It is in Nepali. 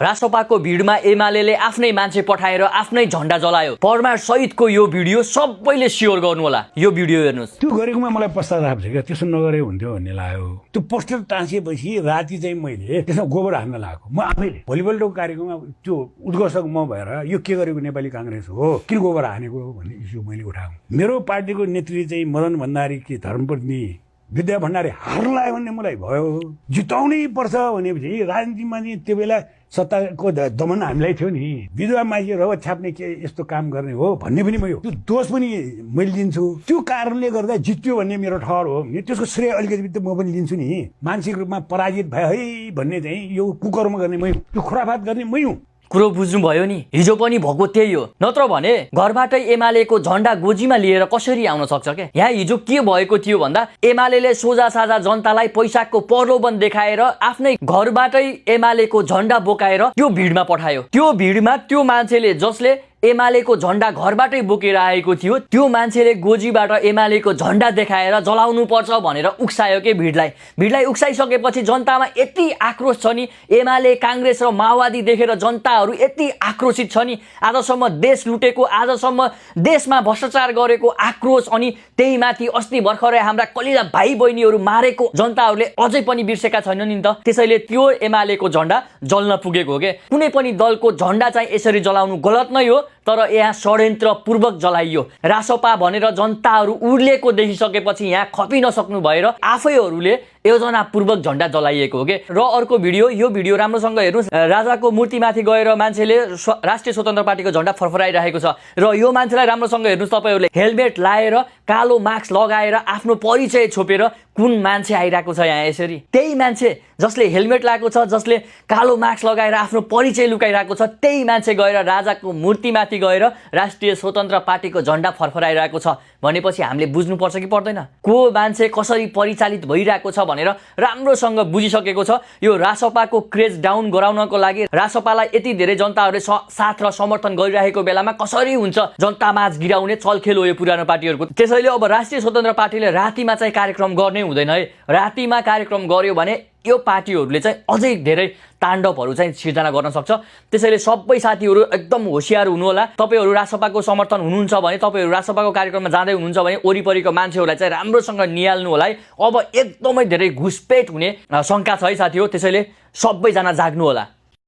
रासोपाको भिडमा एमालेले आफ्नै मान्छे पठाएर आफ्नै झण्डा जलायो। परमार सहितको यो भिडियो सबैले शेयर गर्नु होला। यो भिडियो हेर्नुस्। त्यो गरेकोमा मलाई पश्चाताप छ क्या, त्यसो नगरे हुन्थ्यो भन्ने लाग्यो। त्यो पोस्टर टाँसिएपछि राति चाहिँ मैले त्यसमा गोबर हान्न लागेको म आफैले। भोलिपल्टको कार्यक्रममा त्यो उद्घोषक म भएर यो के गरेको नेपाली काङ्ग्रेस हो, किन गोबर हानेको भन्ने इस्यु मैले उठाएको। मेरो पार्टीको नेत्री चाहिँ मदन भण्डारी कि धर्मपत्नी विद्या भण्डारी हार्न लाग्यो भन्ने मलाई भयो। जिताउनै पर्छ भनेपछि राजनीतिमा चाहिँ त्यो बेला सत्ताको दमन हामीलाई थियो नि। विधवा मान्छे रगत छाप्ने के यस्तो काम गर्ने हो भन्ने पनि भयो। त्यो दोष पनि मैले लिन्छु। त्यो कारणले गर्दा जित्यो भन्ने मेरो ठहर हो। त्यसको श्रेय अलिकति म पनि लिन्छु नि। मानसिक रूपमा पराजित भयो है भन्ने चाहिँ यो कुकर्म गर्ने मै, यो खुराफात गर्ने मै हुँ। कुरो बुझ्नु भयो नि। हिजो पनि भएको त्यही हो। नत्र भने घरबाटै एमालेको झण्डा गोजीमा लिएर कसरी आउन सक्छ के? यहाँ हिजो के भएको थियो भन्दा एमालेले सोझा साझा जनतालाई पैसाको प्रलोभन देखाएर आफ्नै घरबाटै एमालेको झण्डा बोकाएर त्यो भिडमा पठायो। त्यो भिडमा त्यो मान्छेले जसले एमालेको झण्डा घरबाटै बोकेर आएको थियो त्यो मान्छेले गोजीबाट एमालेको झण्डा देखाएर जलाउनु पर्छ भनेर उक्सायो के भिडलाई उक्साइसकेपछि जनतामा यति आक्रोश छ नि, एमाले काङ्ग्रेस र माओवादी देखेर जनताहरू यति आक्रोशित छ नि। आजसम्म देश लुटेको, आजसम्म देशमा भ्रष्टाचार गरेको आक्रोश, अनि त्यही माथि अस्ति भर्खरै हाम्रा कलिजा भाइ बहिनीहरू मारेको जनताहरूले अझै पनि बिर्सेका छैनन् नि त। त्यसैले त्यो एमालेको झण्डा जल्न पुगेको हो के। कुनै पनि दलको झण्डा चाहिँ यसरी जलाउनु गलत नै हो, तर यहाँ षड्यन्त्र पूर्वक जलाइयो। रासोपा भनेर जनताहरू उर्लेको देखिसकेपछि यहाँ खपि नसक्नु भएर आफैहरूले योजना पूर्वक झण्डा जलाइएको हो के। र अर्को भिडियो, यो भिडियो राम्रोसँग हेर्नुहोस्। राजाको मूर्तिमाथि गएर मान्छेले राष्ट्रिय स्वतन्त्र पार्टीको झण्डा फरफराइरहेको छ र यो मान्छेलाई राम्रोसँग हेर्नुहोस् तपाईहरूले। हेलमेट लाएर, कालो मास्क लगाएर, आफ्नो परिचय छोपेर कुन मान्छे आइरहेको छ यहाँ यसरी? त्यही मान्छे जसले हेलमेट लगाएको छ, जसले कालो मास्क लगाएर आफ्नो परिचय लुकाइरहेको छ, त्यही मान्छे गएर राजाको मूर्तिमाथि गएर राष्ट्रिय स्वतन्त्र पार्टीको झण्डा फरफराइरहेको छ भनेपछि हामीले बुझ्नुपर्छ कि पर्दैन? को मान्छे कसरी परिचालित भइरहेको छ भनेर राम्रोसँग बुझिसकेको छ। यो रासोपाको क्रेज डाउन गराउनको लागि, रासोपालाई यति धेरै जनताहरूले साथ र समर्थन गरिरहेको बेलामा कसरी हुन्छ जनतामाझ गिराउने चलखेल हो यो पुरानो पार्टीहरूको। त्यसैले अब राष्ट्रिय स्वतन्त्र पार्टीले रातिमा चाहिँ कार्यक्रम गर्ने हुँदैन है। रातिमा कार्यक्रम गर्यो भने यो पार्टीहरूले चाहिँ अझै धेरै ताण्डवहरू चाहिँ सिर्जना गर्न सक्छ। त्यसैले सबै साथीहरू एकदम होसियार हुनु होला। तपाईहरू रासोपाको समर्थन हुनुहुन्छ भने, तपाईहरू रासोपाको कार्यक्रममा जाँदै हुनुहुन्छ भने वरिपरिको मान्छेहरूलाई चाहिँ राम्रोसँग निहाल्नु होला है। अब एकदमै धेरै घुसपेट हुने शङ्का छ है साथी हो। त्यसैले सबैजना जाग्नु होला।